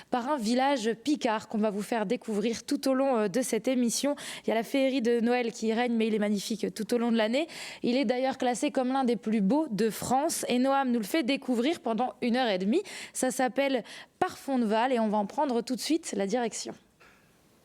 par un village picard qu'on va vous faire découvrir tout au long de cette émission. Il y a la féerie de Noël qui y règne, mais il est magnifique tout au long de l'année. Il est d'ailleurs classé comme l'un des plus beaux de France et Noam nous le fait découvrir pendant 1h30. Ça s'appelle Parfonval et on va en prendre tout de suite la direction.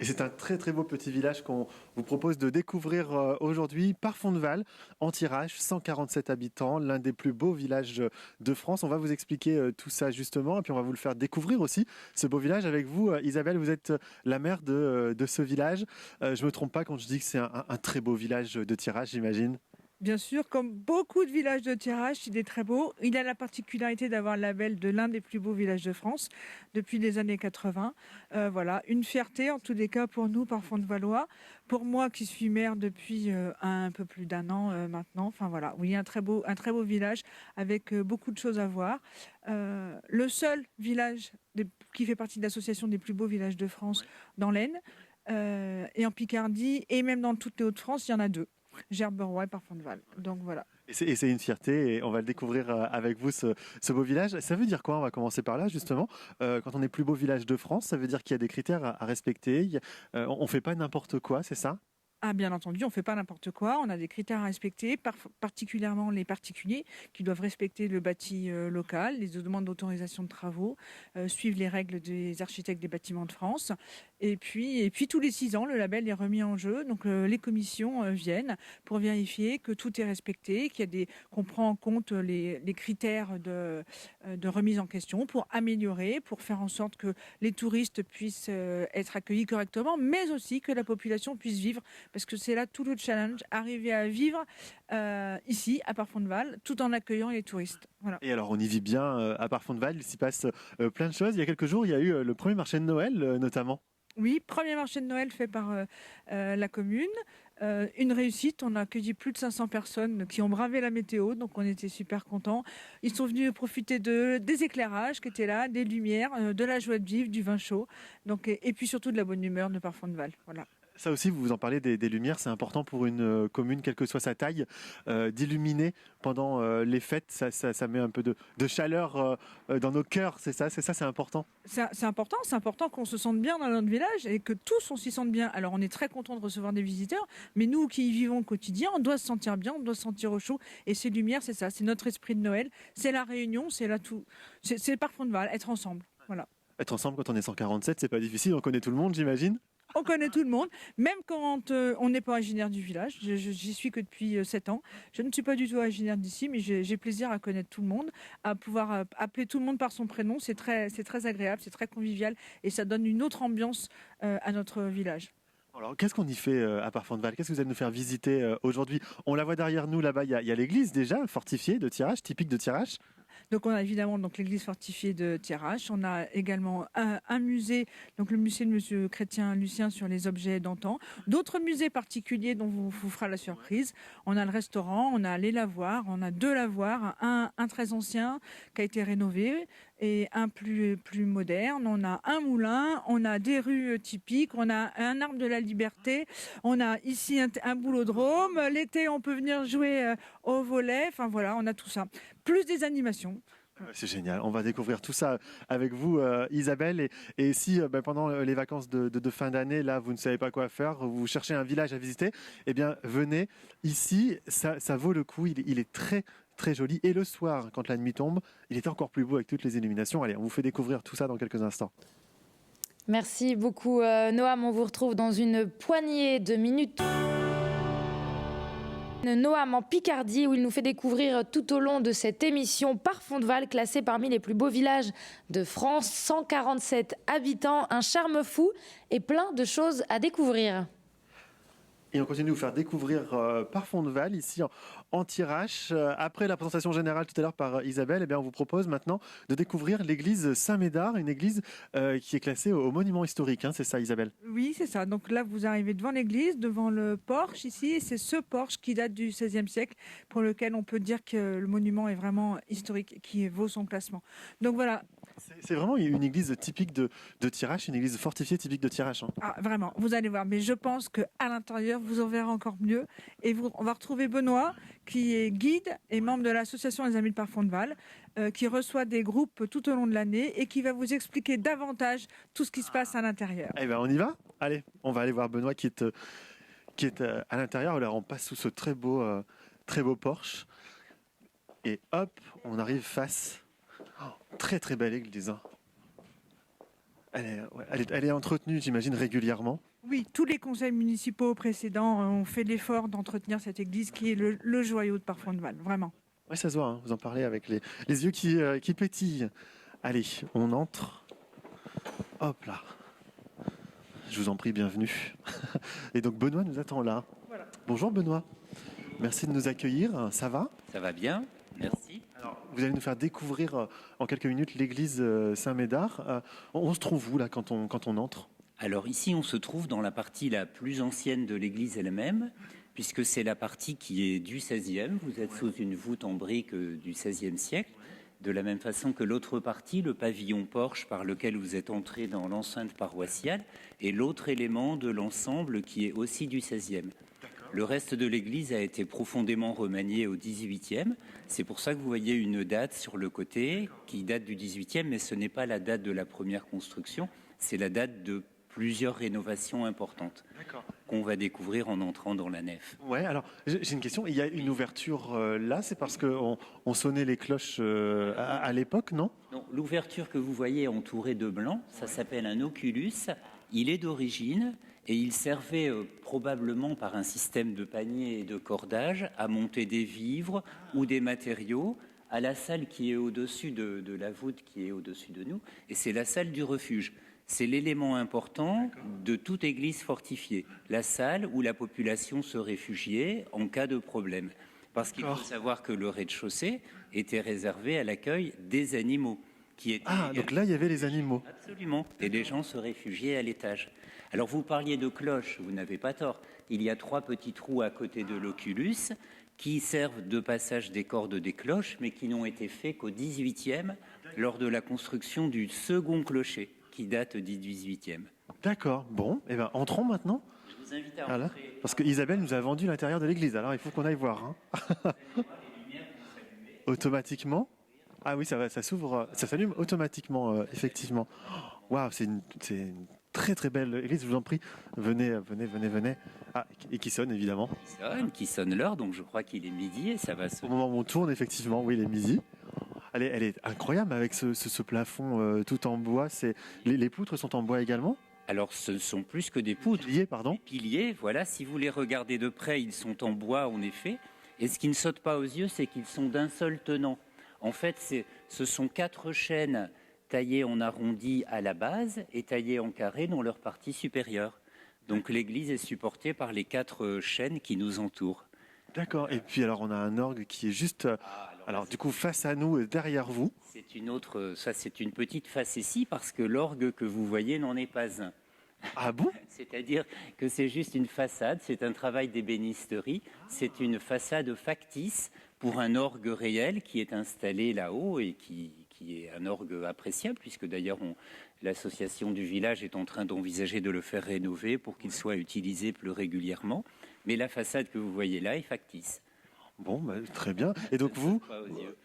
Et c'est un très très beau petit village qu'on vous propose de découvrir aujourd'hui, Parfonval, en Tirage, 147 habitants, l'un des plus beaux villages de France. On va vous expliquer tout ça justement et puis on va vous le faire découvrir aussi, ce beau village avec vous. Isabelle, vous êtes la maire de ce village. Je ne me trompe pas quand je dis que c'est un très beau village de Tirage, j'imagine. Bien sûr, comme beaucoup de villages de Tirage, il est très beau. Il a la particularité d'avoir le label de l'un des plus beaux villages de France depuis les années 80. Voilà, une fierté en tous les cas pour nous, Parfonvalois. Pour moi qui suis maire depuis un peu plus d'un an maintenant. Enfin voilà, oui, un très beau village avec beaucoup de choses à voir. Le seul village qui fait partie de l'association des plus beaux villages de France dans l'Aisne et en Picardie et même dans toutes les Hauts-de-France, il y en a deux. Gerberoy et Parfonval. Donc voilà. Et c'est une fierté et on va le découvrir avec vous, ce beau village. Ça veut dire quoi? On va commencer par là justement. Quand on est plus beau village de France, ça veut dire qu'il y a des critères à respecter. On ne fait pas n'importe quoi, c'est ça? Ah, bien entendu, on ne fait pas n'importe quoi. On a des critères à respecter, particulièrement les particuliers qui doivent respecter le bâti local, les demandes d'autorisation de travaux, suivre les règles des architectes des bâtiments de France. Et puis tous les 6 ans, le label est remis en jeu. Donc les commissions viennent pour vérifier que tout est respecté, qu'on prend en compte les critères de remise en question pour améliorer, pour faire en sorte que les touristes puissent être accueillis correctement, mais aussi que la population puisse vivre. Parce que c'est là tout le challenge, arriver à vivre ici, à Parfonval, tout en accueillant les touristes. Voilà. Et alors, on y vit bien à Parfonval, il s'y passe plein de choses. Il y a quelques jours, il y a eu le premier marché de Noël, notamment. Oui, premier marché de Noël fait par la commune. Une réussite, on a accueilli plus de 500 personnes qui ont bravé la météo, donc on était super contents. Ils sont venus profiter des éclairages qui étaient là, des lumières, de la joie de vivre, du vin chaud, donc, et puis surtout de la bonne humeur de Parfonval. Voilà. Ça aussi, vous en parlez des lumières, c'est important pour une commune, quelle que soit sa taille, d'illuminer pendant les fêtes. Ça met un peu de chaleur dans nos cœurs, c'est ça, c'est important. C'est important qu'on se sente bien dans notre village et que tous on s'y sente bien. Alors on est très content de recevoir des visiteurs, mais nous qui y vivons au quotidien, on doit se sentir bien, on doit se sentir au chaud. Et ces lumières, c'est ça, c'est notre esprit de Noël, c'est la réunion, c'est là tout, c'est Parfonval, être ensemble. Voilà. Être ensemble quand on est 147, c'est pas difficile, on connaît tout le monde, j'imagine. On connaît tout le monde, même quand on n'est pas originaire du village. J'y suis que depuis 7 ans. Je ne suis pas du tout originaire d'ici, mais j'ai plaisir à connaître tout le monde, à pouvoir appeler tout le monde par son prénom. C'est très agréable, c'est très convivial et ça donne une autre ambiance à notre village. Alors, qu'est-ce qu'on y fait à Parfonval? Qu'est-ce que vous allez nous faire visiter aujourd'hui? On la voit derrière nous, là-bas, il y a l'église déjà, fortifiée de Tirage, typique de Tirage. Donc on a évidemment l'église fortifiée de Thiérache. On a également un musée, donc le musée de Monsieur Chrétien Lucien sur les objets d'antan. D'autres musées particuliers dont vous fera la surprise. On a le restaurant, on a les lavoirs, on a 2 lavoirs, un très ancien qui a été rénové et un plus moderne. On a un moulin, on a des rues typiques, on a un arbre de la liberté, on a ici un boulodrome. L'été, on peut venir jouer au volley. Enfin voilà, on a tout ça. Plus des animations. C'est génial, on va découvrir tout ça avec vous, Isabelle. Et si pendant les vacances de fin d'année, là, vous ne savez pas quoi faire, vous cherchez un village à visiter, eh bien, venez ici, ça vaut le coup, il est très très joli. Et le soir, quand la nuit tombe, il est encore plus beau avec toutes les illuminations. Allez, on vous fait découvrir tout ça dans quelques instants. Merci beaucoup Noam, on vous retrouve dans une poignée de minutes. Noam en Picardie où il nous fait découvrir tout au long de cette émission Parfonval, classé parmi les plus beaux villages de France, 147 habitants, un charme fou et plein de choses à découvrir. Et on continue de vous faire découvrir Parfonval, ici en Tirage. Après la présentation générale tout à l'heure par Isabelle, eh bien, on vous propose maintenant de découvrir l'église Saint-Médard, une église qui est classée au monument historique. Hein, c'est ça, Isabelle? Oui, c'est ça. Donc là, vous arrivez devant l'église, devant le porche ici. Et c'est ce porche qui date du XVIe siècle, pour lequel on peut dire que le monument est vraiment historique, qui vaut son classement. Donc voilà, C'est vraiment une église typique de Thiérache, une église fortifiée typique de Thiérache. Hein. Ah, vraiment, vous allez voir. Mais je pense qu'à l'intérieur, vous en verrez encore mieux. Et on va retrouver Benoît, qui est guide et membre de l'association des Amis de Parfond de Val, qui reçoit des groupes tout au long de l'année et qui va vous expliquer davantage tout ce qui se passe à l'intérieur. Eh ben, on y va? Allez, on va aller voir Benoît qui est à l'intérieur. Là, on passe sous ce très beau porche. Et hop, on arrive face. Oh, très très belle église. Hein. Elle est entretenue, j'imagine, régulièrement. Oui, tous les conseils municipaux précédents ont fait l'effort d'entretenir cette église qui est le joyau de Parfond de Val, vraiment. Oui, ça se voit, hein, vous en parlez avec les yeux qui pétillent. Allez, on entre. Hop là. Je vous en prie, bienvenue. Et donc Benoît nous attend là. Voilà. Bonjour Benoît. Merci de nous accueillir. Ça va? Ça va bien, merci. Alors, vous allez nous faire découvrir en quelques minutes l'église Saint-Médard. On se trouve où là quand on entre? Alors ici, on se trouve dans la partie la plus ancienne de l'église elle-même, puisque c'est la partie qui est du XVIe. Vous êtes sous une voûte en brique du XVIe siècle. De la même façon que l'autre partie, le pavillon porche par lequel vous êtes entré dans l'enceinte paroissiale, est l'autre élément de l'ensemble qui est aussi du XVIe. Le reste de l'église a été profondément remanié au XVIIIe. C'est pour ça que vous voyez une date sur le côté qui date du XVIIIe, mais ce n'est pas la date de la première construction, c'est la date de plusieurs rénovations importantes qu'on va découvrir en entrant dans la nef. Ouais, alors j'ai une question. Il y a une ouverture là, c'est parce qu'on sonnait les cloches à l'époque, non? Non, l'ouverture que vous voyez entourée de blanc, ça s'appelle un oculus. Il est d'origine et il servait probablement par un système de panier et de cordage à monter des vivres ou des matériaux à la salle qui est au-dessus de la voûte qui est au-dessus de nous. Et c'est la salle du refuge. C'est l'élément important de toute église fortifiée, la salle où la population se réfugiait en cas de problème. Parce qu'il faut savoir que le rez-de-chaussée était réservé à l'accueil des animaux. Donc là, il y avait les animaux. Absolument. Et les gens se réfugiaient à l'étage. Alors vous parliez de cloches, vous n'avez pas tort. Il y a 3 petits trous à côté de l'oculus qui servent de passage des cordes des cloches, mais qui n'ont été faits qu'au XVIIIe, lors de la construction du second clocher, qui date du XVIIIe. D'accord. Bon, eh ben, entrons maintenant. Je vous invite à Voilà. rentrer. Parce que Isabelle nous a vendu l'intérieur de l'église, alors il faut qu'on aille voir. Hein. Automatiquement? Ah oui, ça s'ouvre, ça s'allume automatiquement, effectivement. Waouh, c'est une très très belle église, je vous en prie. Venez. Ah, et qui sonne évidemment. Qui sonne l'heure, donc je crois qu'il est midi et ça va se... Au moment où on tourne, effectivement, oui, il est midi. Elle est incroyable avec ce plafond tout en bois. Les poutres sont en bois également? Alors ce ne sont plus que des poutres. Piliers, pardon. Les piliers, voilà, si vous les regardez de près, ils sont en bois en effet. Et ce qui ne saute pas aux yeux, c'est qu'ils sont d'un seul tenant. En fait, ce sont 4 chaînes taillées en arrondi à la base et taillées en carré dans leur partie supérieure. Donc l'église est supportée par les 4 chaînes qui nous entourent. D'accord. Et puis alors on a un orgue qui est juste, alors du coup face à nous, derrière vous. C'est une petite facétie parce que l'orgue que vous voyez n'en est pas un. Ah bon? C'est-à-dire que c'est juste une façade, c'est un travail d'ébénisterie, c'est une façade factice pour un orgue réel qui est installé là-haut et qui est un orgue appréciable, puisque d'ailleurs l'association du village est en train d'envisager de le faire rénover pour qu'il soit utilisé plus régulièrement. Mais la façade que vous voyez là est factice. Bon, très bien. Et donc vous,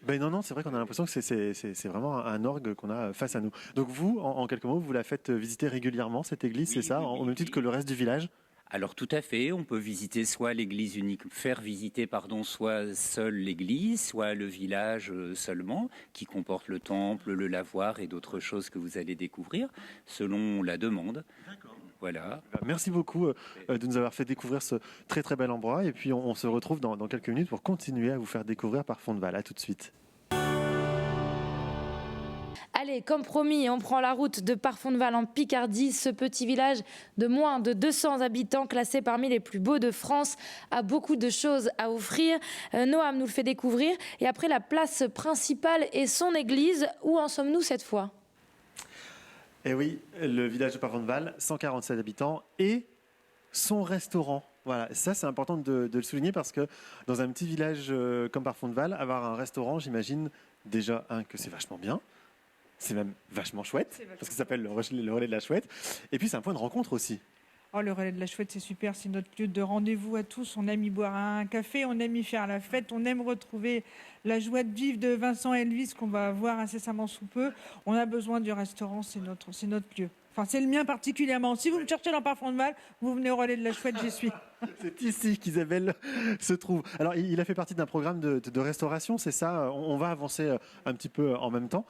non, c'est vrai qu'on a l'impression que c'est vraiment un orgue qu'on a face à nous. Donc vous, en quelques mots, vous la faites visiter régulièrement, cette église, c'est ça, au même titre que le reste du village? Alors tout à fait, on peut visiter soit l'église unique, soit seule l'église, soit le village seulement, qui comporte le temple, le lavoir et d'autres choses que vous allez découvrir, selon la demande. D'accord. Voilà. Merci beaucoup de nous avoir fait découvrir ce très très bel endroit. Et puis on se retrouve dans quelques minutes pour continuer à vous faire découvrir Parfond de Val. À tout de suite. Allez, comme promis, on prend la route de Parfond de Val en Picardie. Ce petit village de moins de 200 habitants, classé parmi les plus beaux de France, a beaucoup de choses à offrir. Noam nous le fait découvrir. Et après, la place principale et son église. Où en sommes-nous cette fois ? Eh oui, le village de Parfond de Val, 147 habitants et son restaurant. Voilà, ça c'est important de le souligner parce que dans un petit village comme Parfond de Val, avoir un restaurant, j'imagine déjà que c'est vachement bien. C'est même vachement chouette, C'est vachement parce que ça s'appelle le relais de la Chouette. Et puis c'est un point de rencontre aussi. Oh, le relais de la Chouette, c'est super, c'est notre lieu de rendez-vous à tous. On aime y boire un café, on aime y faire la fête, on aime retrouver la joie de vivre de Vincent et Elvis qu'on va voir incessamment sous peu. On a besoin du restaurant, c'est notre lieu. Enfin, c'est le mien particulièrement. Si vous me cherchez dans Parfond-de-Val, vous venez au relais de la Chouette, j'y suis. C'est ici qu'Isabelle se trouve. Alors, il a fait partie d'un programme de restauration, c'est ça? On va avancer un petit peu en même temps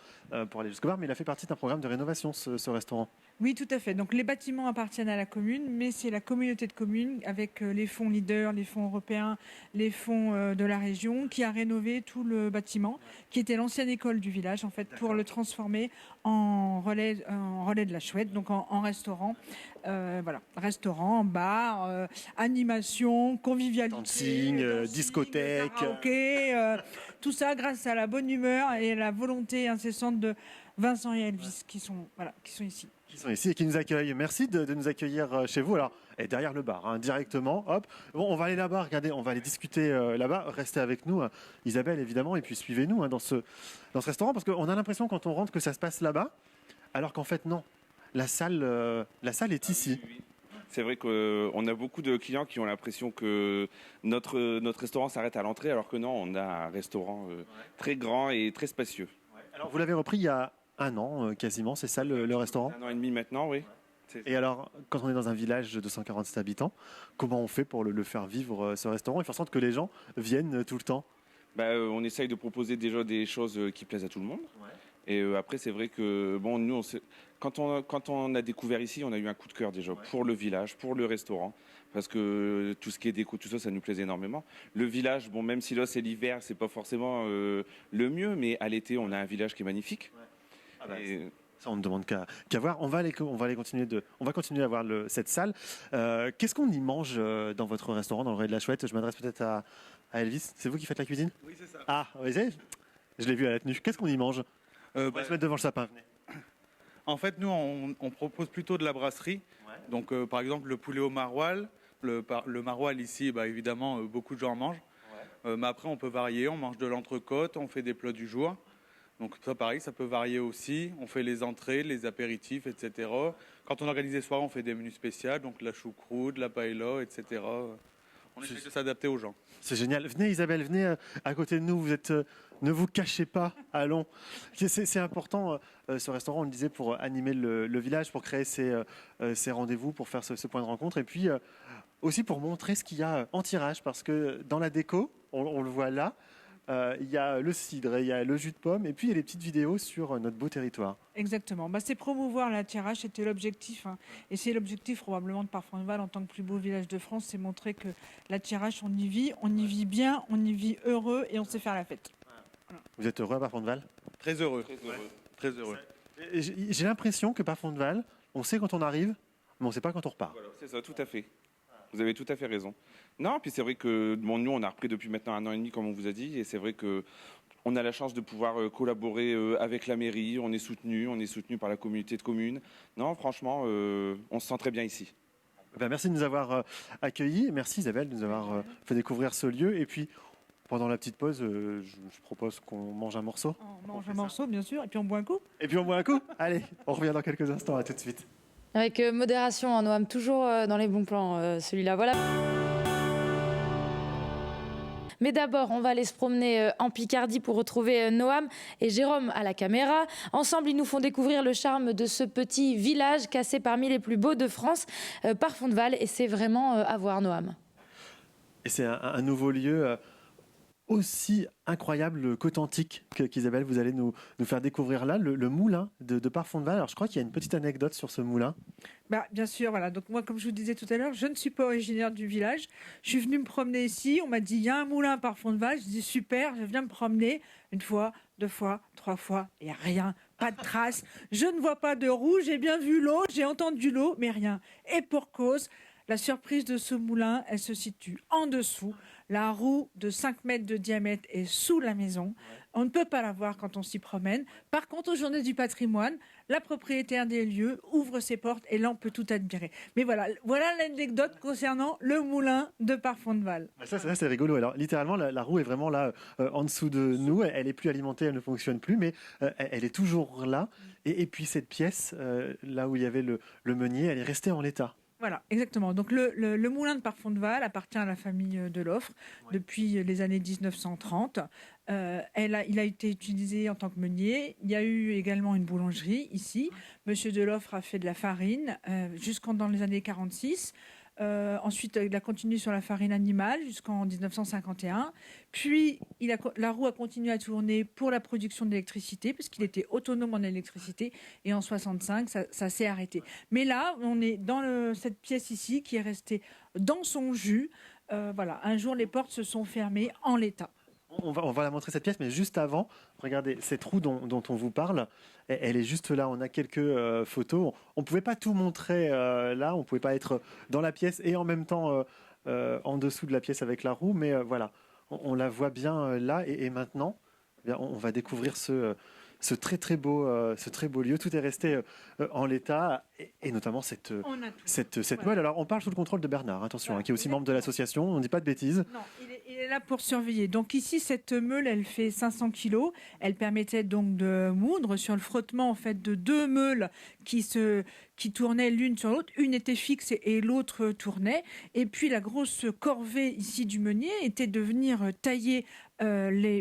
pour aller jusqu'au bar, mais il a fait partie d'un programme de rénovation, ce restaurant. Oui, tout à fait. Donc les bâtiments appartiennent à la commune, mais c'est la communauté de communes avec les fonds leaders, les fonds européens, les fonds de la région qui a rénové tout le bâtiment, qui était l'ancienne école du village en fait, pour le transformer en relais de la Chouette, donc en restaurant. Voilà, restaurant, bar, animation, convivialité, Dancing, discothèque. karaoké, tout ça grâce à la bonne humeur et la volonté incessante de Vincent et Elvis qui sont ici. Qui sont ici et qui nous accueillent. Merci de nous accueillir chez vous. Alors, et derrière le bar, directement, hop. Bon, on va aller là-bas, regardez, on va aller discuter là-bas. Restez avec nous, Isabelle, évidemment, et puis suivez-nous dans ce restaurant, parce qu'on a l'impression quand on rentre que ça se passe là-bas, alors qu'en fait, non. La salle est ici. Oui. C'est vrai qu'on a beaucoup de clients qui ont l'impression que notre restaurant s'arrête à l'entrée, alors que non, on a un restaurant très grand et très spacieux. Alors, vous l'avez repris il y a un an, quasiment, c'est ça le restaurant? 1 an et demi maintenant, oui. Et alors, quand on est dans un village de 147 habitants, comment on fait pour le faire vivre, ce restaurant, et faire en sorte que les gens viennent tout le temps? On essaye de proposer déjà des choses qui plaisent à tout le monde. Et après, c'est vrai que bon, nous, quand on a découvert ici, on a eu un coup de cœur déjà pour le village, pour le restaurant, parce que tout ce qui est déco, tout ça, ça nous plaisait énormément. Le village, bon, même si là c'est l'hiver, c'est pas forcément le mieux, mais à l'été, on a un village qui est magnifique. Et Ça, on ne demande qu'à voir. On va continuer à voir cette salle. Qu'est-ce qu'on y mange dans votre restaurant, dans le Relais de la Chouette? Je m'adresse peut-être à Elvis. C'est vous qui faites la cuisine? Oui, c'est ça. Ah, oui, je l'ai vu à la tenue. Qu'est-ce qu'on y mange? On va se mettre devant le sapin. Venez. En fait, nous, on propose plutôt de la brasserie. Ouais. Donc, par exemple, le poulet au maroilles. Le maroilles, ici, évidemment, beaucoup de gens en mangent. Ouais. Mais après, on peut varier. On mange de l'entrecôte, on fait des plats du jour. Donc, ça, pareil, ça peut varier aussi. On fait les entrées, les apéritifs, etc. Quand on organise les soirées, on fait des menus spéciaux. Donc, la choucroute, la paella, etc. On essaie de s'adapter aux gens. C'est génial. Venez Isabelle, venez à côté de nous. Ne vous cachez pas, allons. C'est important, ce restaurant, on le disait, pour animer le village, pour créer ces rendez-vous, pour faire ce point de rencontre. Et puis aussi pour montrer ce qu'il y a en tirage, parce que dans la déco, on le voit là, il y a le cidre, il y a le jus de pomme, et puis il y a les petites vidéos sur notre beau territoire. Exactement. C'est promouvoir la tirage, c'était l'objectif. Et c'est l'objectif probablement de Parfond-de-Val en tant que plus beau village de France, c'est montrer que la tirage, on y vit bien, on y vit heureux et on sait faire la fête. Voilà. Vous êtes heureux à Parfond-de-Val? Très heureux. très heureux. Très heureux. J'ai l'impression que Parfond-de-Val, on sait quand on arrive, mais on ne sait pas quand on repart. Voilà, c'est ça, tout à fait. Vous avez tout à fait raison. Non, puis c'est vrai que nous, on a repris depuis maintenant 1 an et demi, comme on vous a dit, et c'est vrai que on a la chance de pouvoir collaborer avec la mairie. On est soutenu par la communauté de communes. Non, franchement, on se sent très bien ici. Merci de nous avoir accueillis. Merci Isabelle de nous avoir fait découvrir ce lieu. Et puis, pendant la petite pause, je propose qu'on mange un morceau. On mange un morceau, bien sûr, et puis on boit un coup. Et puis on boit un coup. Allez, on revient dans quelques instants. À tout de suite. Avec modération, Noam, toujours dans les bons plans, celui-là. Voilà. Mais d'abord, on va aller se promener en Picardie pour retrouver Noam et Jérôme à la caméra. Ensemble, ils nous font découvrir le charme de ce petit village classé parmi les plus beaux de France, Parfond-de-Val. Et c'est vraiment à voir, Noam. Et c'est un nouveau lieu aussi incroyable qu'authentique qu'Isabelle, vous allez nous faire découvrir là, le moulin de Parfond-de-Val. Alors je crois qu'il y a une petite anecdote sur ce moulin. Bien sûr, voilà. Donc moi, comme je vous disais tout à l'heure, je ne suis pas originaire du village. Je suis venue me promener ici. On m'a dit, il y a un moulin à Parfond-de-Val. Je dis, super, je viens me promener 1 fois, 2 fois, 3 fois. Il n'y a rien, pas de traces. Je ne vois pas de roue. J'ai bien vu l'eau, j'ai entendu l'eau, mais rien. Et pour cause, la surprise de ce moulin, elle se situe en dessous. La roue de 5 mètres de diamètre est sous la maison. On ne peut pas la voir quand on s'y promène. Par contre, aux Journées du patrimoine, la propriétaire des lieux ouvre ses portes et là, on peut tout admirer. Mais voilà l'anecdote concernant le moulin de Parfonval. Ça, c'est rigolo. Alors, littéralement, la roue est vraiment là, en dessous de nous. Elle est plus alimentée, elle ne fonctionne plus, mais elle est toujours là. Et puis, cette pièce, là où il y avait le meunier, elle est restée en l'état. Voilà, exactement. Donc le moulin de Parfonval appartient à la famille Deloffre depuis les années 1930. Il a été utilisé en tant que meunier. Il y a eu également une boulangerie ici. Monsieur Deloffre a fait de la farine jusqu'en dans les années 46. Ensuite, il a continué sur la farine animale jusqu'en 1951. Puis, la roue a continué à tourner pour la production d'électricité, puisqu'il était autonome en électricité. Et en 65, ça s'est arrêté. Mais là, on est dans cette pièce ici qui est restée dans son jus. Voilà. Un jour, les portes se sont fermées en l'état. On va la montrer cette pièce, mais juste avant, regardez, cette roue dont on vous parle, elle est juste là. On a quelques photos. On ne pouvait pas tout montrer là, on ne pouvait pas être dans la pièce et en même temps en dessous de la pièce avec la roue, mais voilà, on la voit bien là. Et maintenant, eh bien, on va découvrir ce très beau lieu. Tout est resté en l'état, et notamment cette meule. Alors, on parle sous le contrôle de Bernard, attention, Voilà, qui est aussi membre de l'association. On ne dit pas de bêtises. Non, il est là pour surveiller. Donc ici, cette meule, elle fait 500 kilos. Elle permettait donc de moudre sur le frottement en fait de deux meules qui tournaient l'une sur l'autre. Une était fixe et l'autre tournait. Et puis la grosse corvée ici du meunier était de venir tailler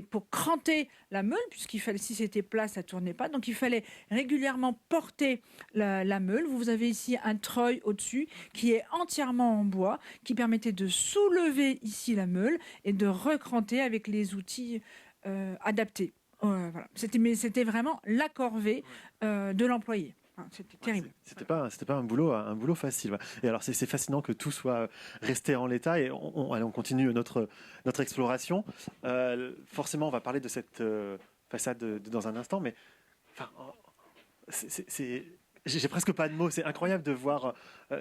pour cranter la meule, puisqu'il fallait, si c'était plat, ça tournait pas. Donc il fallait régulièrement porter la meule. Vous avez ici un treuil au-dessus qui est entièrement en bois, qui permettait de soulever ici la meule et de recranter avec les outils adaptés. Voilà. C'était vraiment la corvée de l'employé. C'était terrible. C'était pas un boulot facile. Et alors c'est fascinant que tout soit resté en l'état, et on continue notre exploration. Forcément, on va parler de cette façade dans un instant, mais enfin, j'ai presque pas de mots. C'est incroyable de voir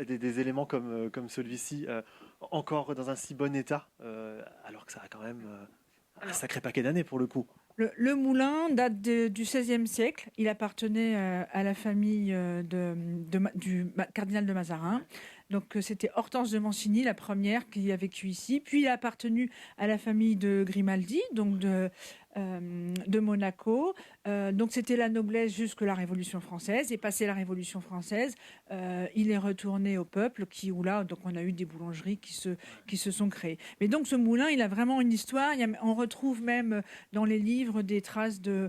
des éléments comme celui-ci encore dans un si bon état, alors que ça a quand même un sacré paquet d'années pour le coup. Le moulin date du XVIe siècle. Il appartenait à la famille du cardinal de Mazarin. Donc c'était Hortense de Mancini, la première qui a vécu ici. Puis il a appartenu à la famille de Grimaldi, donc de Monaco. Donc c'était la noblesse jusque la Révolution française. Et passé la Révolution française, il est retourné au peuple où là, donc on a eu des boulangeries qui se sont créées. Mais donc ce moulin, il a vraiment une histoire. On retrouve même dans les livres des traces de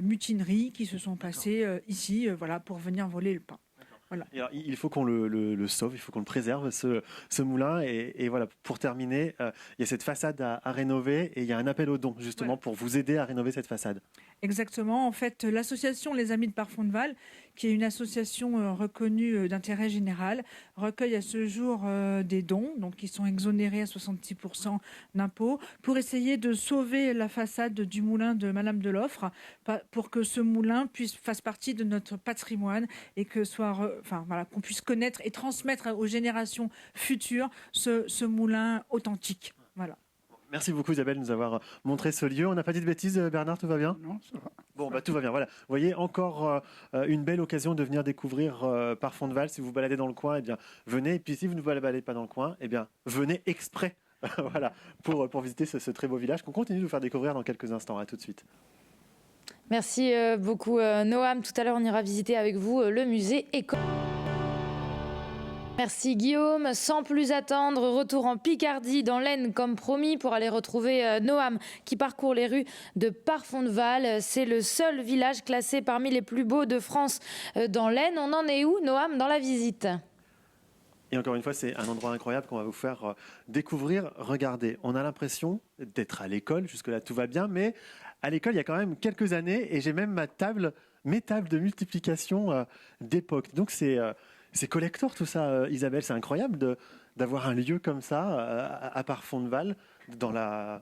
mutineries qui se sont passées ici, voilà, pour venir voler le pain. Voilà. Alors, il faut qu'on le sauve, il faut qu'on le préserve, ce moulin. Et voilà, pour terminer, il y a cette façade à rénover, et il y a un appel aux dons justement pour vous aider à rénover cette façade. Exactement. En fait, l'association Les Amis de Parfonval, qui est une association reconnue d'intérêt général, recueille à ce jour des dons, donc qui sont exonérés à 66% d'impôts, pour essayer de sauver la façade du moulin de Madame Deloffre, pour que ce moulin fasse partie de notre patrimoine et que qu'on puisse connaître et transmettre aux générations futures ce moulin authentique. Voilà. Merci beaucoup Isabelle de nous avoir montré ce lieu. On n'a pas dit de bêtises, Bernard, tout va bien ? Non, ça va. Bon, tout va bien. Voilà. Vous voyez, encore une belle occasion de venir découvrir Parfonval. Si vous vous baladez dans le coin, eh bien, venez. Et puis si vous ne vous baladez pas dans le coin, eh bien, venez exprès voilà, pour visiter ce très beau village qu'on continue de vous faire découvrir dans quelques instants. À tout de suite. Merci beaucoup Noam. Tout à l'heure, on ira visiter avec vous le musée École. Merci Guillaume. Sans plus attendre, retour en Picardie, dans l'Aisne comme promis, pour aller retrouver Noam qui parcourt les rues de Parfonval. C'est le seul village classé parmi les plus beaux de France dans l'Aisne. On en est où, Noam, dans la visite ? Et encore une fois, c'est un endroit incroyable qu'on va vous faire découvrir. Regardez, on a l'impression d'être à l'école. Jusque-là, tout va bien. Mais à l'école, il y a quand même quelques années, et j'ai même mes tables de multiplication d'époque. Donc c'est collector tout ça, Isabelle. C'est incroyable d'avoir un lieu comme ça à Parfonval, dans la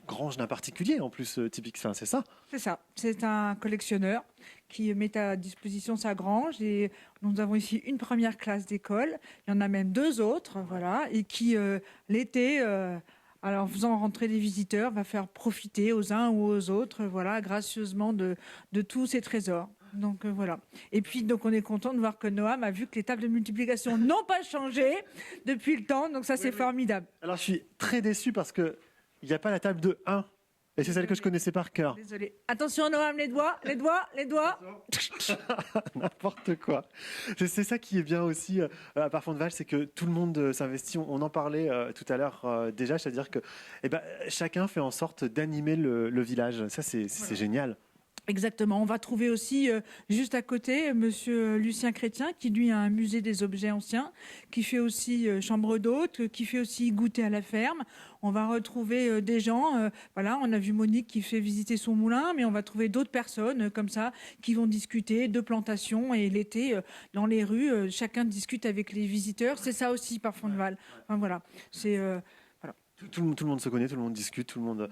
grange d'un particulier en plus, typique. Enfin, c'est ça. C'est ça. C'est un collectionneur qui met à disposition sa grange, et nous avons ici une première classe d'école. Il y en a même deux autres, voilà, et qui l'été Alors, en faisant rentrer des visiteurs, va faire profiter aux uns ou aux autres, voilà, gracieusement de tous ces trésors. Donc voilà. Et puis donc on est content de voir que Noam a vu que les tables de multiplication n'ont pas changé depuis le temps. Donc ça c'est formidable. Alors je suis très déçu parce qu'il n'y a pas la table de 1. Et c'est celle que je connaissais par cœur. Désolé. Attention Noam, les doigts, les doigts, les doigts. N'importe quoi. C'est ça qui est bien aussi à Parfond-de-Val, c'est que tout le monde s'investit. On en parlait tout à l'heure déjà, c'est-à-dire que chacun fait en sorte d'animer le village. Ça, c'est génial. Exactement. On va trouver aussi juste à côté Monsieur Lucien Chrétien qui lui a un musée des objets anciens, qui fait aussi chambre d'hôtes, qui fait aussi goûter à la ferme. On va retrouver des gens, voilà, on a vu Monique qui fait visiter son moulin, mais on va trouver d'autres personnes comme ça qui vont discuter de plantation et l'été dans les rues, chacun discute avec les visiteurs. C'est ça aussi Parfond-de-Val. Enfin, voilà, c'est Tout le monde se connaît, tout le monde discute, tout le monde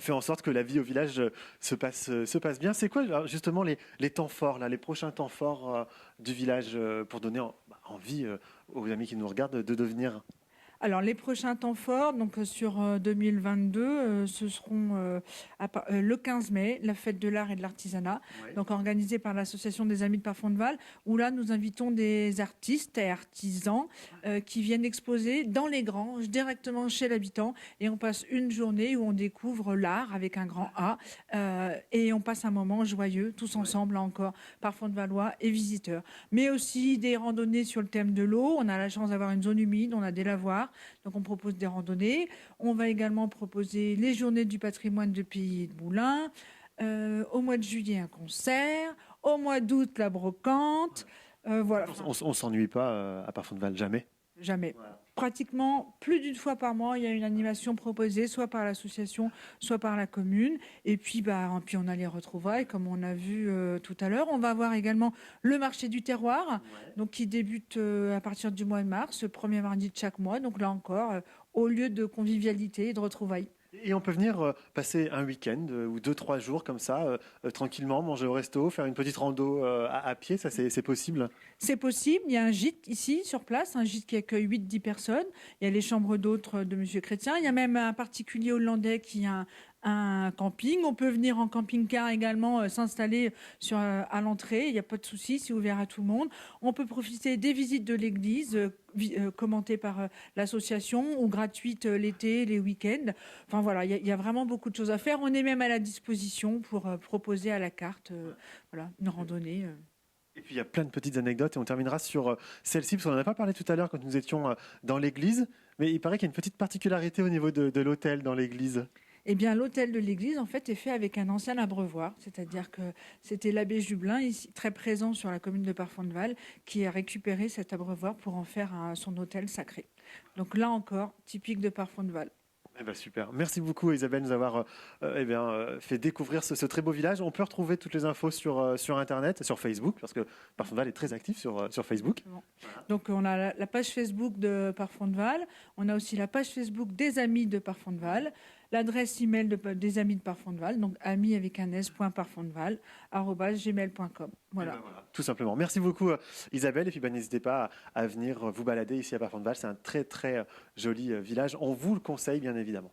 fait en sorte que la vie au village se passe bien. C'est quoi alors, justement les temps forts, là, les prochains temps forts du village pour donner envie aux amis qui nous regardent de devenir. Alors, les prochains temps forts, donc sur 2022, ce seront le 15 mai, la fête de l'art et de l'artisanat, donc organisée par l'association des Amis de Parfond-de-Val, où là, nous invitons des artistes et artisans qui viennent exposer dans les granges, directement chez l'habitant, et on passe une journée où on découvre l'art avec un grand A, et on passe un moment joyeux, tous ensemble, là encore, Parfond-de-Valois et visiteurs. Mais aussi des randonnées sur le thème de l'eau. On a la chance d'avoir une zone humide, on a des lavoirs. Donc on propose des randonnées. On va également proposer les journées du patrimoine de Pays et de Moulins. Au mois de juillet, un concert. Au mois d'août, la brocante. Voilà. On s'ennuie pas à Parfond-de-Val, jamais. Jamais. Voilà. Pratiquement plus d'une fois par mois, il y a une animation proposée, soit par l'association, soit par la commune. Et puis, on a les retrouvailles, comme on a vu tout à l'heure. On va avoir également le marché du terroir, donc qui débute à partir du mois de mars, le premier mardi de chaque mois. Donc là encore, au lieu de convivialité et de retrouvailles. Et on peut venir passer un week-end ou 2-3 jours comme ça, tranquillement, manger au resto, faire une petite rando à pied, ça c'est possible? C'est possible, il y a un gîte ici sur place, un gîte qui accueille 8-10 personnes. Il y a les chambres d'hôtes de M. Chrétien, il y a même un particulier hollandais qui a un camping. On peut venir en camping-car également, s'installer à l'entrée, il n'y a pas de souci, c'est ouvert à tout le monde. On peut profiter des visites de l'église, commentées par l'association ou gratuites l'été, les week-ends. Enfin voilà, il y a vraiment beaucoup de choses à faire. On est même à la disposition pour proposer à la carte une randonnée. Et puis il y a plein de petites anecdotes et on terminera sur celle-ci, parce qu'on n'en a pas parlé tout à l'heure quand nous étions dans l'église, mais il paraît qu'il y a une petite particularité au niveau de l'hôtel dans l'église. Eh bien, l'hôtel de l'église, en fait, est fait avec un ancien abreuvoir, c'est-à-dire que c'était l'abbé Jubelin, ici, très présent sur la commune de Parfond-de-Val, qui a récupéré cet abreuvoir pour en faire son hôtel sacré. Donc là encore, typique de Parfond-de-Val. Eh ben super. Merci beaucoup Isabelle de nous avoir fait découvrir ce très beau village. On peut retrouver toutes les infos sur Internet, sur Facebook, parce que Parfond-de-Val est très actif sur Facebook. Bon. Donc on a la page Facebook de Parfond-de-Val, on a aussi la page Facebook des Amis de Parfond-de-Val, l'adresse email des Amis de Parfond-de-Val, donc amis avec un s.parfondval @gmail.com. Voilà. Voilà. Tout simplement. Merci beaucoup Isabelle, et puis n'hésitez pas à venir vous balader ici à Parfond-de-Val. C'est un très très joli village. On vous le conseille bien évidemment.